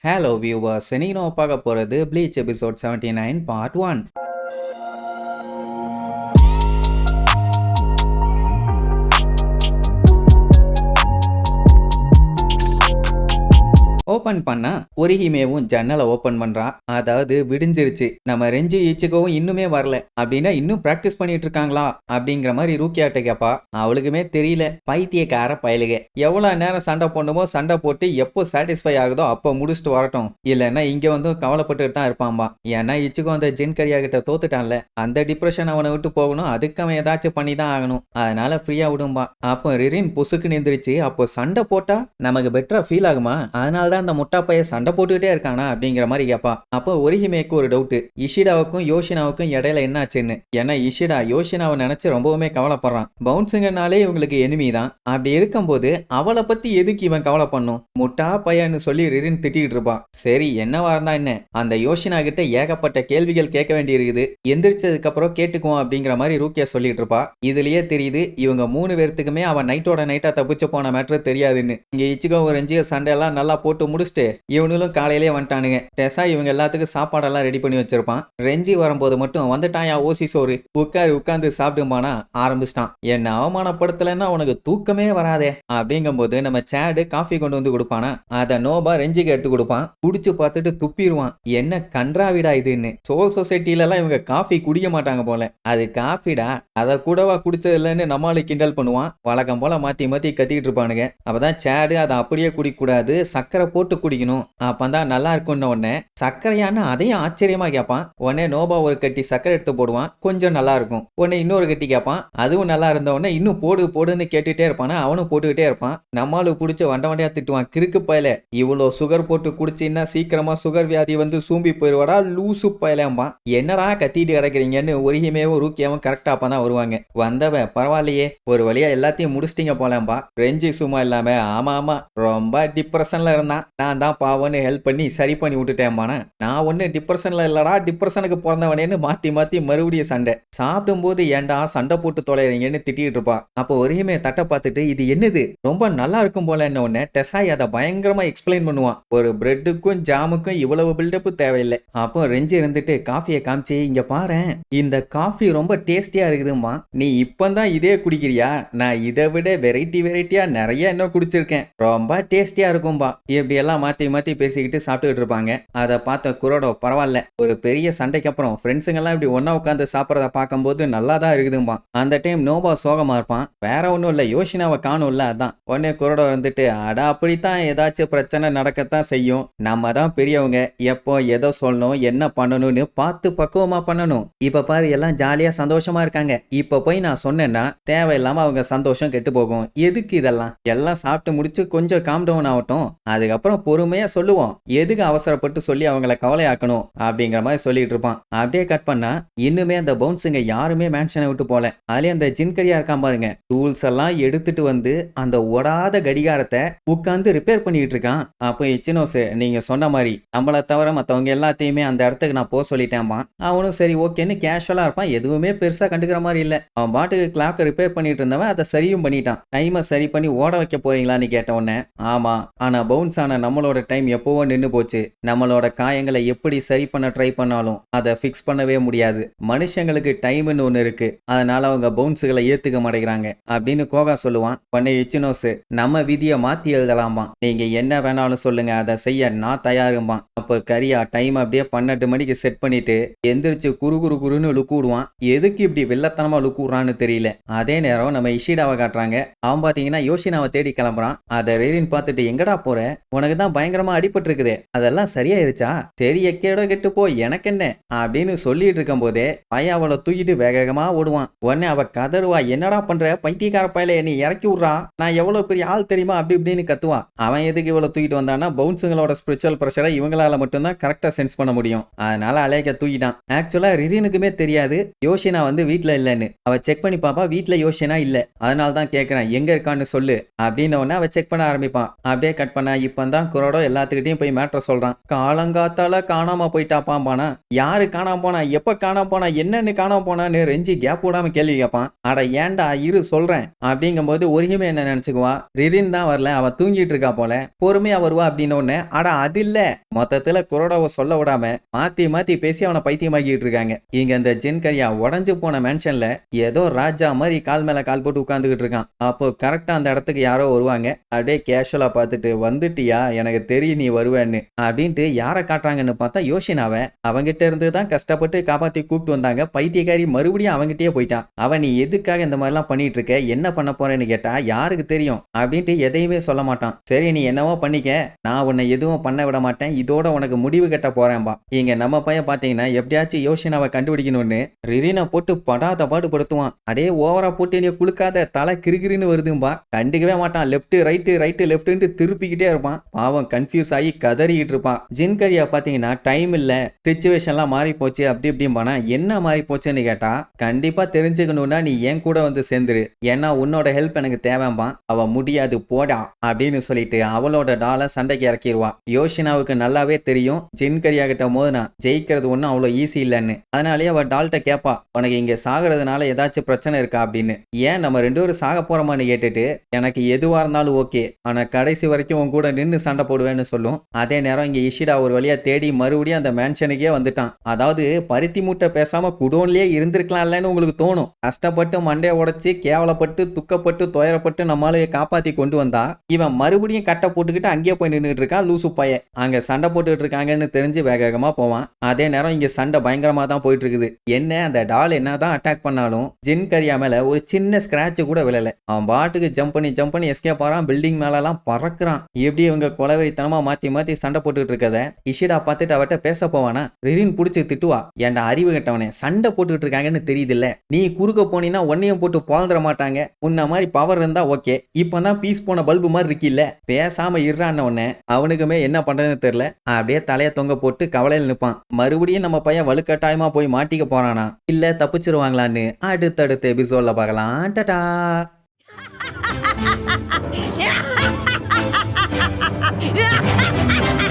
Hello viewers, இன்னைக்கு நம்ம பார்க்க போகிறது ப்ளீச் எபிசோட் 79 பார்ட் 1. ஓப்பன் பண்ணா ஒரிஹிமேவும் ஜன்னலை ஓப்பன் பண்றா. அதாவது விடிஞ்சிருச்சு, நம்ம ரெஞ்சி ஈச்சுக்கவும் இன்னுமே வரல அப்படின்னா இன்னும் பிராக்டிஸ் பண்ணிட்டு இருக்காங்களா அப்படிங்கிற மாதிரி ரூக்கியாட்ட கேப்பா. அவளுக்குமே தெரியல, பைத்தியக்கார பயலுக எவ்வளவு நேரம் சண்டை போடணுமோ சண்டை போட்டு எப்போ சாட்டிஸ்ஃபை ஆகுதோ அப்போ முடிச்சுட்டு வரட்டும், இல்லைன்னா இங்க வந்து கவலைப்பட்டு தான் இருப்பான்பா. ஏன்னா இச்சுக்கும் அந்த ஜின்கரியா கிட்ட தோத்துட்டான்ல, அந்த டிப்ரெஷன் அவனை விட்டு போகணும், அதுக்கு அவன் ஏதாச்சும் பண்ணி தான் ஆகணும், அதனால ஃப்ரீயா விடும்பா. அப்போ ரிரின் பொசுக்கு நின்றுச்சு. அப்போ சண்டை போட்டா நமக்கு பெட்டரா ஃபீல் ஆகுமா, அதனால தான் அந்த முட்டா பைய சண்டை போட்டுக்கிட்டே இருக்கானா அப்படிங்கிற மாதிரி கேப்பா. அப்போ ஒரிஹிமேக்கு ஒரு டவுட், இஷிடாவுக்கும் யோஷினாவுக்கும் இடையில என்னாச்சுன்னு. ஏன்னா இஷிடா யோஷினாவை நினைச்சு ரொம்பவுமே கவலைப்படுறான். பவுன்ஸுங்கனாலே இவங்களுக்கு எனிமி தான். அப்படி இருக்கும்போது அவளை பத்தி எதுக்கு இவன் கவலை பண்ணும், முட்டா பையன்னு சொல்லி ரிரின் திட்டிட்டு இருப்பான். சரி என்னவா இருந்தா என்ன, அந்த யோஷினா கிட்ட ஏகப்பட்ட கேள்விகள் கேட்க வேண்டி இருக்குது, எந்திரிச்சதுக்கு அப்புறம் கேட்டுக்குவோம் அப்படிங்கிற மாதிரி ரூக்கியா சொல்லிட்டு இருப்பா. இதுலயே தெரியுது இவங்க 3 பேர்த்துக்குமே அவன் நைட்டோட நைட்டா தப்பிச்சு போன மேட்ரு தெரியாதுன்னு. இங்க இச்சுகோ ஒரு சண்டை எல்லாம் நல்லா போட்டு முடிச்சுட்டு இவனும் காலையிலே வந்துட்டானுங்க. டெசா இவங்க எல்லாத்துக்கும் சாப்பாடெல்லாம் ரெடி பண்ணி வச்சிருப்பான். ரெஞ்சி வரும்போது மட்டும் வந்துட்டான் யா ஓசி சோறு, உட்காந்து சாப்பிடுமானா ஆரம்பிச்சிட்டான். என்ன அவமானப்படுத்தலைன்னா உனக்கு தூக்கமே வராதே அப்படிங்கும்போது நம்ம சேடு காஃபி கொண்டு வந்து கொடுப்பானா, அதை நோபா ரெஞ்சிக்கு எடுத்து கொடுப்பான். குடிச்சு பார்த்துட்டு துப்பிடுவான். என்ன கன்றாவிடா இதுன்னு. சோல் சொசைட்டில எல்லாம் இவங்க காஃபி குடிக்க மாட்டாங்க போல, அது காஃபிடா, அதை கூடவா குடிச்சது இல்லைன்னு நம்மளால கிண்டல் பண்ணுவான். வழக்கம் போல மாத்தி மாத்தி கத்திக்கிட்டு இருப்பானுங்க. அப்பதான் சேடு அதை அப்படியே குடிக்க கூடாது, சக்கரை போட்டு குடிக்கணும், அப்பதான் நல்லா இருக்கும்னு உடனே சர்க்கரையான அதையும் ஆச்சரியமா கேட்பான். உடனே நோபா ஒரு கட்டி சக்கரை எடுத்து போடுவான், கொஞ்சம் நல்லா இருக்கும். உடனே இன்னொரு கட்டி கேட்பான், அதுவும் நல்லா இருந்த உடனே இன்னும் போடு போடுன்னு கேட்டுட்டே இருப்பானா, அவனும் போட்டுக்கிட்டே இருப்பான். நம்மளும் பிடிச்சி வண்டையா திட்டுவான், கிறுக்கு பயல இவ்வளோ சுகர் போட்டு குடிச்சின்னா சீக்கிரமா சுகர் வியாதி வந்து சூம்பி போயிடுவாடா லூசு பயலேம்பான். என்னடா கத்திட்டு கிடக்குறீங்கன்னு ஒரிஹிமேவும் ரூக்கியாவும் கரெக்டா அப்பதான் வருவாங்க. வந்தவன் பரவாயில்லையே ஒரு வழியா எல்லாத்தையும் முடிச்சிட்டீங்க போலேம்பா. ரெஞ்சி சும்மா இல்லாம ஆமா ஆமா ரொம்ப டிப்ரெஷன்ல இருந்தான், நான் தான் பாவன்னு ஹெல்ப் பண்ணி சரி பண்ணி விட்டுட்டேன்பானா. நான் ஒண்ணு டிப்ரெஷன்ல இல்லடா, டிப்ரெஷனுக்கு பிறந்தவனேன்னு மாத்தி மாத்தி மறுபடியும் சண்டை. சாப்பிடும் போது ஏன்டா சண்டை போட்டு தொலைறீங்கன்னு திட்டிட்டு இருப்பா. அப்போ ஒரிஹிமே தட்டை பார்த்துட்டு இது என்னது ரொம்ப நல்லா இருக்கும் போல என்ன உடனே டெசாய் அதை பயங்கரமா எக்ஸ்பிளைன் பண்ணுவான். ஒரு பிரெட்டுக்கும் ஜாமுக்கும் இவ்வளவு பில்டப் தேவையில்லை. அப்போ ரெஞ்சி இருந்துட்டு காஃபியை காமிச்சு, இங்க பாரு இந்த காஃபி ரொம்ப டேஸ்டியா இருக்குதுமா, நீ இப்பதான் இதே குடிக்கிறியா, நான் இதை விட வெரைட்டியா நிறைய இன்னும் குடிச்சிருக்கேன், ரொம்ப டேஸ்டியா இருக்கும்பா. இப்படி எல்லாம் மாத்தி மாத்தி பேசிக்கிட்டு சாப்பிட்டுக்கிட்டு இருப்பாங்க. அதை பார்த்த குரோடோ பரவாயில்ல, ஒரு பெரிய சண்டைக்கு அப்புறம் ஃப்ரெண்ட்ஸுங்க எல்லாம் இப்படி ஒன்னா உட்காந்து சாப்பிட்றத பார்க்கும்போது நல்லா தான் இருக்குதும்பா. அந்த டைம் நோபா சோகமா இருப்பான். வேற ஒன்றும் இல்லை, யோஷினாவை காணும்ல அதான். உடனே குரோடோ வந்துட்டு அடா அப்படித்தான் ஏதாச்சும் பிரச்சனை நடக்கத்தான் செய்யும், நம்ம தான் பெரியவங்க, எப்போ எதை சொல்லணும் என்ன பண்ணணும்னு பார்த்து பக்குவமா பண்ணணும். இப்ப பாரு எல்லாம் ஜாலியா சந்தோஷமா இருக்காங்க, இப்ப போய் நான் சொன்னேன்னா தேவையில்லாம அவங்க சந்தோஷம் கெட்டு போகும், எதுக்கு இதெல்லாம், எல்லாம் சாப்பிட்டு முடிச்சு கொஞ்சம் காம் டவுன் ஆகட்டும், அதுக்கப்புறம் பொறுமையா சொல்லுவோம், எதுக்கு அவசரப்பட்டு சொல்லி அவங்கள கவலையாக்கணும் அப்படிங்கிற மாதிரி சொல்லிட்டு இருப்பான். அப்படியே கட் பண்ணா இன்னுமே அந்த பவுன்ஸுங்க யாருமே மேன்ஷனை விட்டு போல. அதுலயே அந்த ஜின்கரியா இருக்கான் பாருங்க, டூல்ஸ் எல்லாம் எடுத்துட்டு வந்து அந்த ஓடாத கடிகாரத்தை உட்காந்து ரிப்பேர் பண்ணிட்டு இருக்கான். அப்போ இச்சினோஸ் நீங்க சொன்ன மாதிரி நம்மளை தவிர மற்றவங்க எல்லாத்தையுமே அந்த இடத்துக்கு நான் போக சொல்லிட்டேன்பான். அவனும் சரி ஓகேன்னு கேஷுவலா இருப்பான், எதுவுமே பெருசா கண்டுக்கிற மாதிரி இல்ல. அவன் பாட்டுக்கு கிளாக்கை ரிப்பேர் பண்ணிட்டு இருந்தவன் அதை சரியும் பண்ணிட்டான். டைமை சரி பண்ணி ஓட வைக்க போறீங்களான்னு கேட்ட உடனே ஆமா, ஆனா பவுன்ஸ் ஆன நம்மளோட டைம் எப்பவோ நின்னு போச்சு, நம்மளோட காயங்களை எப்படி சரி பண்ண ட்ரை பண்ணாலும் அதை ஃபிக்ஸ் பண்ணவே முடியாது, மனுஷங்களுக்கு டைம்னு ஒன்று இருக்கு, அதனால அவங்க பவுன்ஸுகளை ஏத்துக்க மாட்டேங்கிறாங்க அப்படின்னு கோகா சொல்லுவான். பண்ண இச்சினோஸ் நம்ம விதியை மாத்தி எழுதலாமா, நீங்க என்ன வேணாலும் சொல்லுங்க அதை செய்ய நான் தயாரும்பான். அப்போ கரியா டைம் அப்படியே 12 மணிக்கு செட் பண்ணிட்டு எந்திரிச்சு குறுன்னு லுக்கு விடுவான். எதுக்கு இப்படி வெள்ளத்தனமா லுக்கு விடுறான்னு தெரியல. அதே நேரம் நம்ம இஷிடாவை காட்டுறாங்க. அவன் பாத்தீங்கன்னா யோஷினாவை தேடி கிளம்புறான். அதை ரேரின் பார்த்துட்டு எங்கடா போற, உனக்கு தான் பயங்கரமா அடிபட்டு இருக்குது, அதெல்லாம் சரியாயிருச்சா, தெரிய கேட கெட்டு போ எனக்கு என்ன அப்படின்னு சொல்லிட்டு இருக்கும் போதே பையன் அவளை தூக்கிட்டு வேகமா ஓடுவான். உடனே அவ கதறுவா, என்னடா பண்ற பைத்தியக்கார பையல, நீ இறக்கி விடுறா, நான் எவ்வளவு பெரிய ஆள் தெரியுமா அப்படி இப்படின்னு கத்துவான். அவன் எதுக்கு இவ்வளவு தூக்கிட்டு வந்தான்னா பவுன்ஸுங்களோட ஸ்பிரிச்சுவல் பிரஷரை இவங்களால மட்டும்தான் கரெக்டா சென்ஸ் பண்ண முடியும், அதனால அலேக்க தூக்கிட்டான். ஆக்சுவலா ரிரினுக்குமே தெரியாது யோஷினா வந்து வீட்டுல இல்லைன்னு. அவ செக் பண்ணி பாப்பா, வீட்டுல யோஷினா இல்ல, அதனால தான் கேட்கறேன் எங்க இருக்கான்னு சொல்லு அப்படின்னு அவ செக் பண்ண ஆரம்பிப்பான். அப்படியே கட் பண்ண இப்பதான் தான் குரோடோ எல்லாத்துக்கிட்டையும் போய் மேட்ரை சொல்றான். காலங்காத்தால காணாம போயிட்டாப்பாம்பானா. யாரு காணாம போனா, எப்ப காணாம போனா, என்னன்னு காணாம போனான்னு ரெஞ்சி கேப் விடாம கேள்வி கேட்பான். அட ஏன்டா இரு சொல்றேன் அப்படிங்கும்போது ஒருகிமே என்ன நினைச்சுக்குவா, ரிரின் தான் வரல, அவ தூங்கிட்டு இருக்கா போல, பொறுமையா வருவா அப்படின்னு ஒண்ணு. அட அது இல்ல, மொத்தத்துல குரோடோவை சொல்ல விடாம மாத்தி மாத்தி பேசி அவனை பைத்தியமாக்கிட்டு இருக்காங்க. இங்க இந்த ஜின்கரியா உடஞ்சு போன மேன்ஷன்ல ஏதோ ராஜா மாதிரி கால் மேல கால் போட்டு உட்கார்ந்துகிட்டு இருக்கான். அப்போ கரெக்டா அந்த இடத்துக்கு யாரோ வருவாங்க. அப்படியே கேஷுவலா பார்த்துட்டு, வந்துட்டியா, எனக்கு தெரியும் நீ வருவேன்னு அப்படின்ட்டு யாரை காட்டுறாங்கன்னு பார்த்தா யோஷினாவை. அவங்கிட்ட இருந்து தான் கஷ்டப்பட்டு காப்பாத்தி கூப்பிட்டு வந்தாங்க. பைத்தியக்காரி மறுபடியும் அவங்கிட்டயே போயிட்டான். அவன் நீ எதுக்காக இந்த மாதிரிலாம் பண்ணிட்டு இருக்க, என்ன பண்ண போறேன்னு கேட்டா யாருக்கு தெரியும் அப்படின்ட்டு எதையுமே சொல்ல மாட்டான். சரி நீ என்னவோ பண்ணிக்க, நான் உன்னை எதுவும் பண்ண விட மாட்டேன், இதோட உனக்கு முடிவு கட்ட போறேன்பா. இங்க நம்ம பையன் பாத்தீங்கன்னா எப்படியாச்சும் யோஷினாவை கண்டுபிடிக்கணும்னு ரிரினை போட்டு படாத பாடுபடுத்துவான். அடே ஓவரா போட்டு நீ குளுக்காத, தலை கிருகிருன்னு வருதும்பா. கண்டுக்கவே மாட்டான். லெப்ட் ரைட்டு லெப்ட்னு திருப்பிக்கிட்டே இருப்பான். பாவம் கன்ஃபியூஸ் ஆகி கதறிக்கிட்டு இருப்பான். ஜின்கரியா பாத்தீங்கன்னா டைம் இல்ல, சிச்சுவேஷன்லாம் மாறி போச்சு அப்படி இப்படிம்பானா. என்ன மாறி போச்சுன்னு கேட்டா, கண்டிப்பா தெரிஞ்சுக்கணும்னா நீ என் கூட வந்து சேர்ந்துரு, ஏன்னா உன்னோட ஹெல்ப் எனக்கு தேவைம்பான். அவ முடியாது போடா அப்படின்னு சொல்லிட்டு அவளோட டாலை சண்டைக்கு இறக்கிடுவா. யோஷினாவுக்கு நல்லாவே தெரியும் ஜின்கரியா கிட்ட மோதுனா ஜெயிக்கிறது ஒன்றும் அவ்வளோ ஈஸி இல்லைன்னு. அதனாலேயே அவ டால்கிட்ட கேட்பா, உனக்கு இங்க சாகிறதுனால ஏதாச்சும் பிரச்சனை இருக்கா அப்படின்னு. ஏன் நம்ம ரெண்டு பேரும் சாக போறோமான்னு கேட்டுட்டு, எனக்கு எதுவா இருந்தாலும் ஓகே, ஆனா கடைசி வரைக்கும் உன் கூட நின்று சண்டை போடுவேன்னு சொல்லும். அதே நேரம் இங்க இஷிடா ஒரு வழியா தேடி மறுபடியும் அந்த மேன்ஷனுக்கே வந்துட்டான். அதாவது பருத்தி மூட்டை பேசாம குடோன்லயே இருந்திருக்கலாம்லன்னு உங்களுக்கு தோணும். கஷ்டப்பட்டு மண்டைய உடைச்சு கேவலப்பட்டு துக்கப்பட்டு துயரப்பட்டு நம்மளால காப்பாத்தி கொண்டு வந்தா, இவன் மறுபடியும் கட்டை போட்டுக்கிட்டு அங்கேயே போய் நின்றுட்டு இருக்கான் லூசு பையன். அங்க சண்டை போட்டுக்கிட்டு இருக்காங்கன்னு தெரிஞ்சு வேகமா போவான். அதே நேரம் இங்க சண்டை பயங்கரமா தான் போயிட்டு இருக்குது. என்ன அந்த டால் என்னதான் அட்டாக் பண்ணாலும் ஜின்கரியா மேல ஒரு சின்ன ஸ்கிராட்ச் கூட விழல. அவன் பாட்டுக்கு ஜம்ப் பண்ணி எஸ்கேப் ஆறான். பில்டிங் மேல எல்லாம் பறக்குறான். எப்படி இவங்க கொலவெறித்தனமா மாத்தி மாத்தி சண்டை போட்டுட்டு இருக்கத இஷிடா பார்த்துட்டு அவட்ட பேச போவானா. ரிரின் புடிச்சு திட்டுவா, ஏன்டா அறிவு கட்டவனே, சண்டை போட்டுட்டு இருக்காங்கன்னு தெரியுதுல்ல, நீ குறுக்க போனீங்கன்னா ஒன்னையும் போட்டு பாழ்ந்துட மாட்டாங்க, உன்ன மாதிரி பவர் இருந்தா ஓகே, இப்பதான் பீஸ் போன பல்பு மாதிரி இருக்கில்ல, பேசாம இருறான உடனே அவனுக்குமே என்ன பண்றதுன்னு தெரியல. அப்படியே தலைய தொங்க போட்டு கவலையில் நிற்பான். மறுபடியும் நம்ம பையன் வலுக்கட்டாயமா போய் மாட்டிக்க போறானா இல்ல தப்பிச்சிருவாங்களான்னு அடுத்தடுத்த எபிசோட்ல பார்க்கலாம். டாடா. Yeah!